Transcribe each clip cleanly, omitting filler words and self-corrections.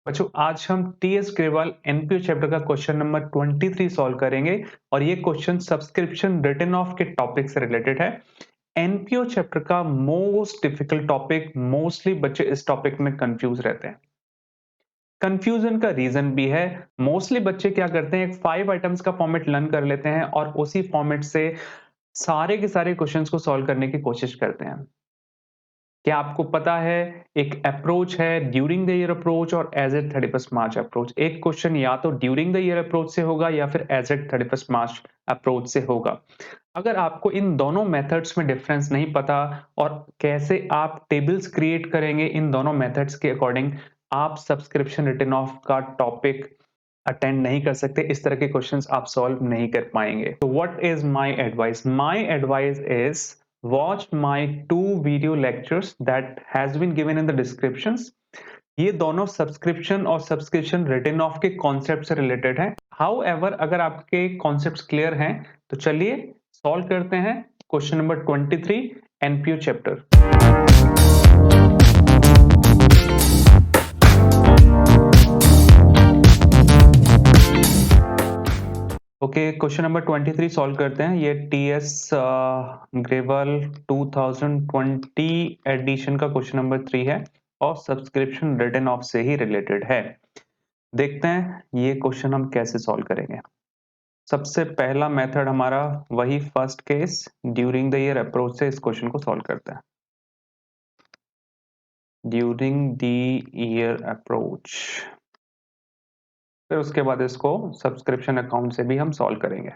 बच्चों आज हम टीएस ग्रेवाल एनपीओ चैप्टर का क्वेश्चन नंबर 23 सॉल्व करेंगे और ये क्वेश्चन सब्सक्रिप्शन रिटन ऑफ के टॉपिक से रिलेटेड है। एनपीओ चैप्टर का मोस्ट डिफिकल्ट टॉपिक, मोस्टली बच्चे इस टॉपिक में कंफ्यूज रहते हैं। कंफ्यूजन का रीजन भी है, मोस्टली बच्चे क्या करते हैं, एक 5 आइटम्स का फॉर्मेट लर्न कर लेते हैं और उसी फॉर्मेट से सारे के सारे क्वेश्चंस को सॉल्व करने की कोशिश करते हैं। क्या आपको पता है, एक अप्रोच है ड्यूरिंग द ईयर अप्रोच और एज एट 31 मार्च अप्रोच। एक क्वेश्चन या तो ड्यूरिंग द ईयर अप्रोच से होगा या फिर एज एट 31 मार्च अप्रोच से होगा। अगर आपको इन दोनों मेथड्स में डिफरेंस नहीं पता और कैसे आप टेबल्स क्रिएट करेंगे इन दोनों मेथड्स के अकॉर्डिंग, आप सब्सक्रिप्शन रिटन ऑफ का टॉपिक अटेंड नहीं कर सकते, इस तरह के क्वेश्चंस आप सॉल्व नहीं कर पाएंगे। तो what is my advice? My advice is watch my 2 video lectures that has been given in the descriptions। ये दोनों सब्सक्रिप्शन और सब्सक्रिप्शन रिटन ऑफ के कॉन्सेप्ट से रिलेटेड है। हाउएवर अगर आपके कॉन्सेप्ट्स क्लियर हैं तो चलिए सॉल्व करते हैं question number 23 NPO chapter. Okay, question number 23 solve करते हैं। ये टीएस ग्रेवल 2020 एडिशन का क्वेश्चन नंबर 3 है और सब्सक्रिप्शन रिटन ऑफ से ही रिलेटेड है। देखते हैं ये क्वेश्चन हम कैसे सॉल्व करेंगे। सबसे पहला मेथड हमारा वही first case during the year approach से इस क्वेश्चन को सॉल्व करते हैं। ड्यूरिंग द ईयर अप्रोच, फिर उसके बाद इसको सब्सक्रिप्शन अकाउंट से भी हम सॉल्व करेंगे।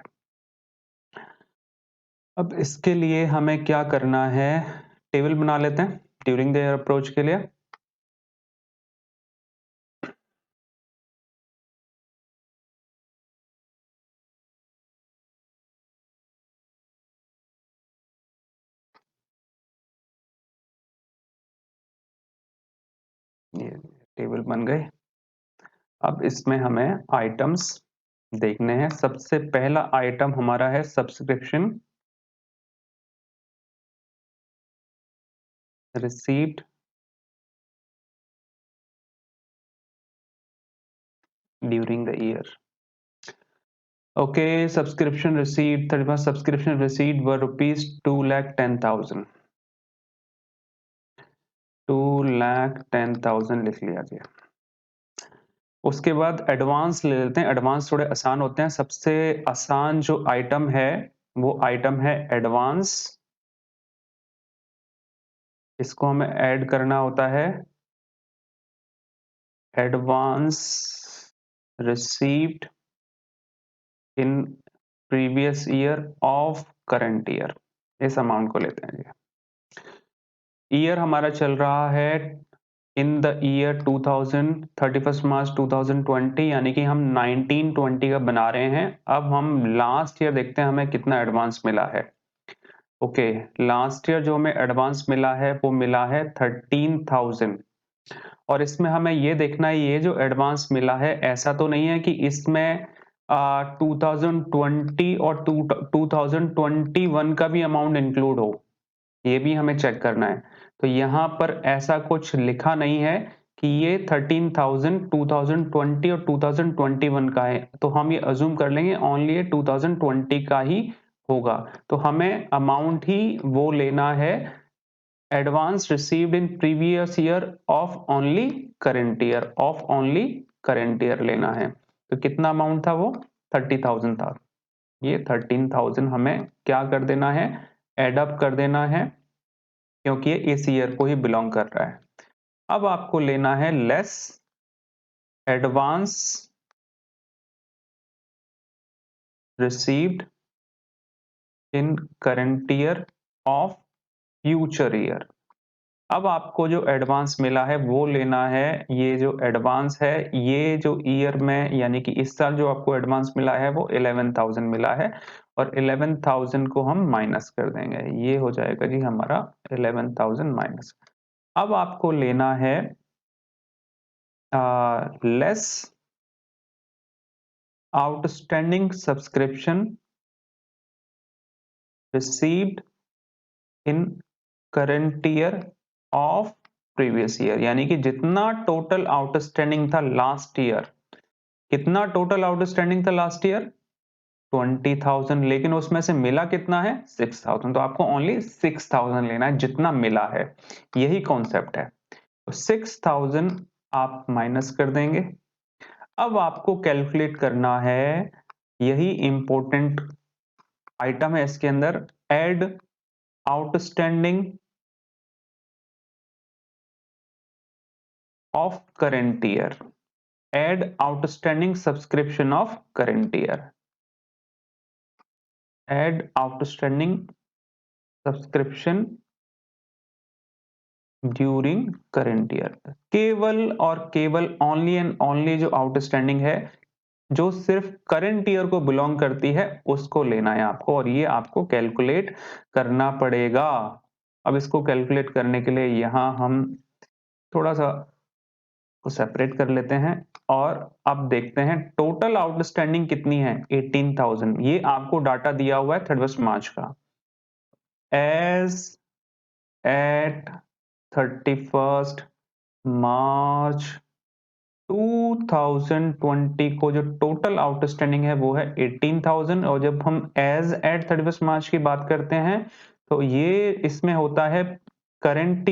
अब इसके लिए हमें क्या करना है, टेबल बना लेते हैं ड्यूरिंग द ईयर अप्रोच के लिए। ये टेबल बन गए। अब इसमें हमें आइटम्स देखने हैं। सबसे पहला आइटम हमारा है subscription received during the year. Okay, subscription received 31st subscription received were rupees 2,10,000। 2,10,000 लिख लिया गया। उसके बाद एडवांस ले लेते हैं, एडवांस थोड़े आसान होते हैं। सबसे आसान जो आइटम है वो आइटम है एडवांस। इसको हमें ऐड करना होता है advance received in previous year of current year. इस अमाउंट को लेते हैं। ईयर हमारा चल रहा है इन द ईयर 2000 31 मार्च 2020, यानी कि हम 1920 का बना रहे हैं। अब हम लास्ट ईयर देखते हैं हमें कितना एडवांस मिला है। ओके, लास्ट ईयर जो हमें एडवांस मिला है वो मिला है 13,000। और इसमें हमें ये देखना है, ये जो एडवांस मिला है ऐसा तो नहीं है कि इसमें 2020 और 2021 का भी अमाउंट इंक्लूड हो, ये भी हमें चेक करना है। तो यहाँ पर ऐसा कुछ लिखा नहीं है कि ये 13,000 2020 और 2021 का है, तो हम ये अज्यूम कर लेंगे ओनली ये 2020 का ही होगा। तो हमें अमाउंट ही वो लेना है advance received in previous year of only current year, of only current year लेना है। तो कितना अमाउंट था वो 30,000 था। ये 13,000 हमें क्या कर देना है, एड अप कर देना है, क्योंकि ये इस ईयर को ही बिलोंग कर रहा है। अब आपको लेना है less advance received in current year of future year. अब आपको जो एडवांस मिला है वो लेना है, ये जो एडवांस है ये जो ईयर में यानी कि इस साल जो आपको एडवांस मिला है वो 11,000 मिला है और 11,000 को हम माइनस कर देंगे। ये हो जाएगा जी हमारा 11,000 माइनस। अब आपको लेना है less outstanding subscription received in current year of previous year, यानी कि जितना टोटल आउटस्टैंडिंग था लास्ट ईयर, कितना टोटल आउटस्टैंडिंग था लास्ट ईयर 20,000, लेकिन उसमें से मिला कितना है 6,000, तो आपको ओनली 6,000 लेना है जितना मिला है, यही कॉन्सेप्ट है। तो 6,000 आप माइनस कर देंगे। अब आपको कैलकुलेट करना है, यही इंपॉर्टेंट आइटम है इसके अंदर, add outstanding of current year, add outstanding subscription of current year, add outstanding subscription during current year. केवल और केवल ओनली एंड ओनली जो आउटस्टैंडिंग है, जो सिर्फ करंट ईयर को बिलोंग करती है, उसको लेना है आपको, और ये आपको कैलकुलेट करना पड़ेगा। अब इसको कैलकुलेट करने के लिए यहां हम थोड़ा सा को सेपरेट कर लेते हैं, और अब देखते हैं टोटल आउटस्टैंडिंग कितनी है 18,000। ये आपको डाटा दिया हुआ है 31 मार्च का। एज एट 31 मार्च 2020 को जो टोटल आउटस्टैंडिंग है वो है 18,000, और जब हम एज एट 31 मार्च की बात करते हैं तो ये इसमें होता है करंट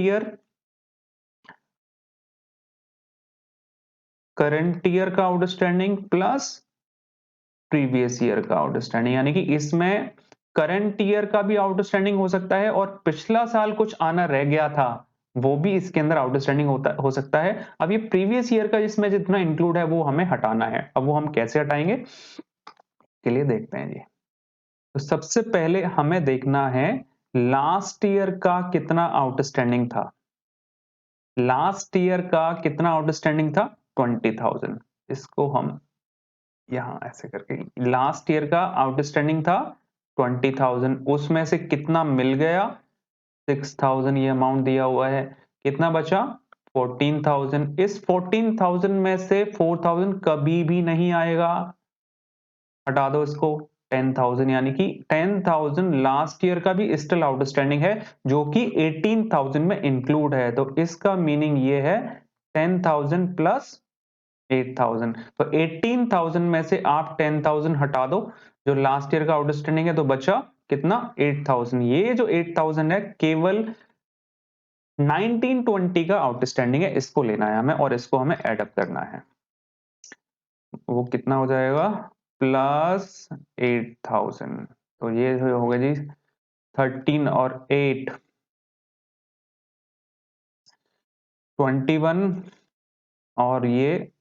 ईयर का आउटस्टैंडिंग प्लस प्रीवियस ईयर का आउटस्टैंडिंग, यानी कि इसमें करंट ईयर का भी आउटस्टैंडिंग हो सकता है, और पिछला साल कुछ आना रह गया था वो भी इसके अंदर आउटस्टैंडिंग हो सकता है। अब ये प्रीवियस ईयर का जिसमें जितना इंक्लूड है वो हमें हटाना है। अब वो हम कैसे हटाएंगे के लिए देखते हैं जी। तो सबसे पहले हमें देखना है लास्ट ईयर का कितना आउटस्टैंडिंग था। लास्ट ईयर का कितना आउटस्टैंडिंग था 20,000। इसको हम यहां ऐसे करके, लास्ट ईयर का आउटस्टैंडिंग था 20,000, उसमें से कितना मिल गया 6,000, ये अमाउंट दिया हुआ है। कितना बचा 14,000। इस 14,000 में से 4,000 कभी भी नहीं आएगा, हटा दो इसको। 10,000, यानी कि 10,000 लास्ट ईयर का भी स्टिल आउटस्टैंडिंग है, जो कि 18,000 में इंक्लूड है। तो इसका मीनिंग ये है 10,000 प्लस 8,000। तो 18,000 में से आप 10,000 हटा दो, जो लास्ट ईयर का आउटस्टैंडिंग है, तो बचा कितना 8,000। ये जो 8,000 है केवल 1920 का आउटस्टैंडिंग है, इसको लेना है हमें और इसको हमें एडअप करना है। वो कितना हो जाएगा प्लस 8,000, तो ये होगा जी 13 और 8 21, और ये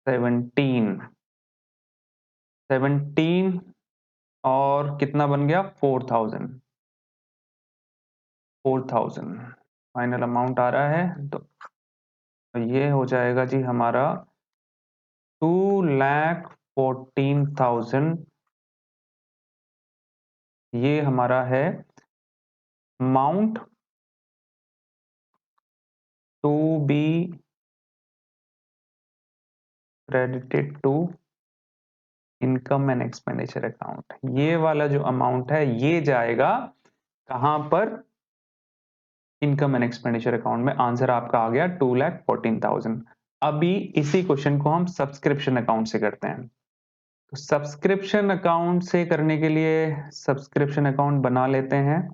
17 और कितना बन गया 4,000 फाइनल अमाउंट आ रहा है। तो ये हो जाएगा जी हमारा 2,14,000। ये हमारा है amount to be credited to income and expenditure account. ये वाला जो अमाउंट है ये जाएगा कहां पर इनकम एंड एक्सपेंडिचर अकाउंट में। आंसर आपका आ गया 2,14,000। अभी इसी क्वेश्चन को हम सब्सक्रिप्शन अकाउंट से करते हैं। तो सब्सक्रिप्शन अकाउंट से करने के लिए सब्सक्रिप्शन अकाउंट बना लेते हैं।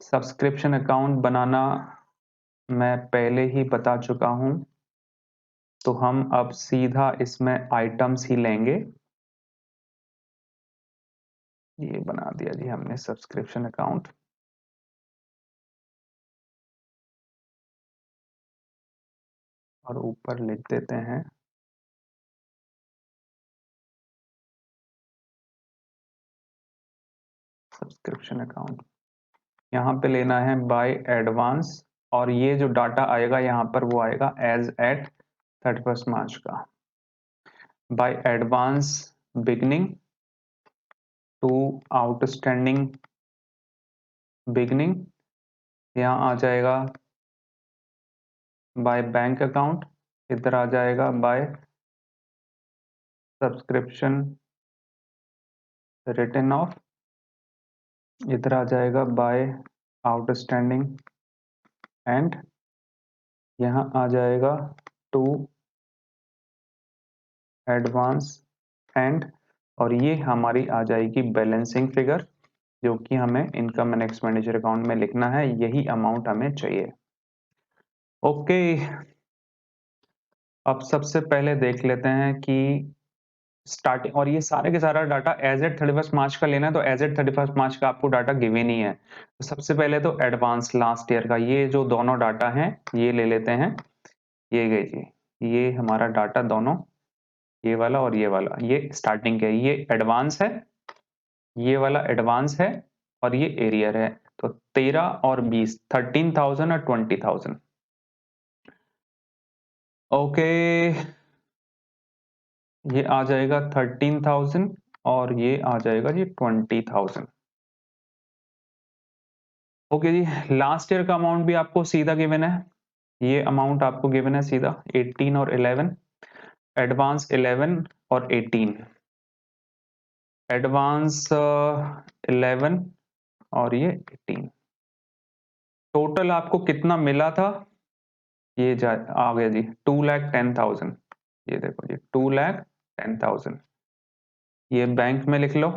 सब्सक्रिप्शन अकाउंट बनाना मैं पहले ही बता चुका हूं, तो हम अब सीधा इसमें आइटम्स ही लेंगे। ये बना दिया जी हमने सब्सक्रिप्शन अकाउंट, और ऊपर लिख देते हैं सब्सक्रिप्शन अकाउंट। यहाँ पे लेना है बाय एडवांस, और ये जो डाटा आएगा यहाँ पर वो आएगा एज एट 31 मार्च का। By advance beginning to outstanding beginning, यहाँ आ जाएगा बाय बैंक अकाउंट, इधर आ जाएगा बाय सब्सक्रिप्शन रिटर्न ऑफ, इधर आ जाएगा बाय आउटस्टैंडिंग एंड यहाँ आ जाएगा टू एडवांस एंड, और ये हमारी आ जाएगी बैलेंसिंग फिगर, जो कि हमें इनकम एंड एक्सपेंडिचर अकाउंट में लिखना है, यही अमाउंट हमें चाहिए। ओके, अब सबसे पहले देख लेते हैं कि स्टार्टिंग, और ये सारे के सारा डाटा एज एट 31 मार्च का लेना है, तो एज एट 31 मार्च का आपको डाटा गिवन ही है। तो सबसे पहले तो एडवांस लास्ट ईयर का, ये जो दोनों डाटा हैं ये ले लेते हैं। ये गए जी, ये हमारा डाटा दोनों, ये वाला और ये वाला, ये स्टार्टिंग के, ये एडवांस है, ये वाला एडवांस है, और ये एरियर है। तो 13 और 20, 13,000 और 20,000। ओके, ये आ जाएगा 13,000 और ये आ जाएगा जी 20,000। ओके जी, लास्ट ईयर का अमाउंट भी आपको सीधा गिवन है, ये अमाउंट आपको गिवन है सीधा, 18 और 11, एडवांस 11 और 18, एडवांस 11 और ये 18। टोटल आपको कितना मिला था, ये आ गया जी 2,10,000। ये देखो जी 2,10,000, ये बैंक में लिख लो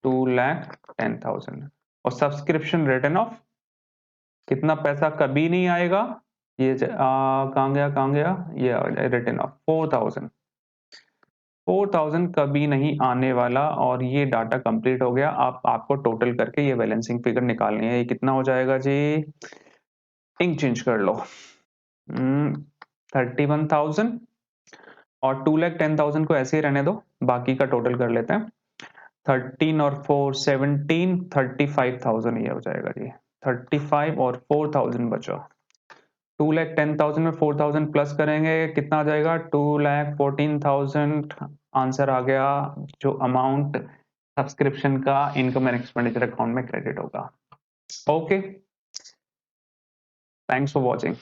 2,10,000। और सब्सक्रिप्शन रिटर्न ऑफ, कितना पैसा कभी नहीं आएगा, ये कहाँ गया, ये रिटर्न ऑफ 4,000, 4,000 कभी नहीं आने वाला। और ये डाटा कंप्लीट हो गया। आपको टोटल करके ये बैलेंसिंग फिगर निकालनी है। ये कितना हो जाएगा जी, इंक चेंज कर लो, 31,000 और 2,10,000 को ऐसे ही रहने दो, बाकी का टोटल कर लेते हैं। 13 और 4 17, 35,000 ये हो जाएगा जी, 35 और 4,000 बचा। 2,10,000 में 4,000 प्लस करेंगे, कितना आ जाएगा, 2,14,000 आंसर आ गया, जो अमाउंट सब्सक्रिप्शन का इनकम एंड एक्सपेंडिचर अकाउंट में क्रेडिट होगा। Okay, thanks for watching.